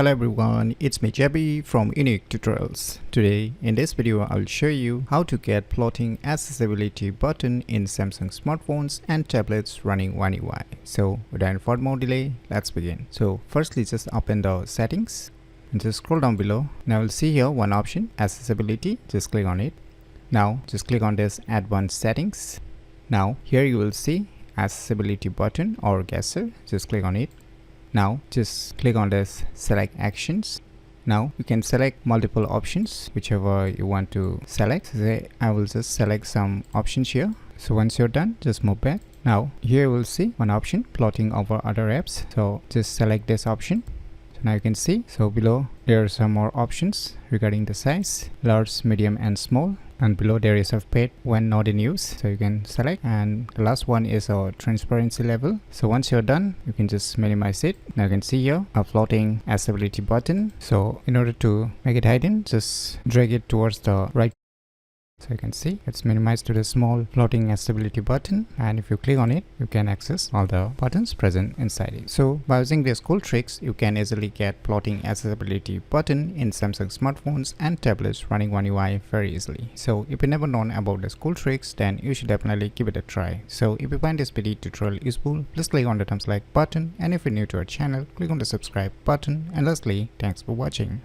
Hello everyone, it's me Jabby from UniqueTutorials. Today in this video I'll show you how to get plotting accessibility button in Samsung smartphones and tablets running One UI. So without further more delay, let's begin. So firstly just open the settings and just scroll down below. Now you'll see here one option, accessibility. Just click on it. Now just click on this advanced settings. Now here you will see accessibility button or gesture. Just click on it. Now just click on this select actions. Now you can select multiple options, whichever you want to select. Say I will just select some options here. So once you're done, just move back. Now here you will see one option, plotting over other apps. So just select this option. So now you can see, so below there are some more options regarding the size, large, medium and small. And below there is a fade when not in use, so you can select. And the last one is our transparency level. So once you're done, you can just minimize it. Now you can see here a floating accessibility button. So in order to make it hidden, just drag it towards the right. So you can see it's minimized to the small floating accessibility button, and if you click on it, you can access all the buttons present inside it. So by using these cool tricks, you can easily get plotting accessibility button in Samsung smartphones and tablets running One UI very easily. So if you never known about these cool tricks, then you should definitely give it a try. So if you find this video tutorial useful, please click on the thumbs like button, and if you're new to our channel, click on the subscribe button. And lastly, thanks for watching.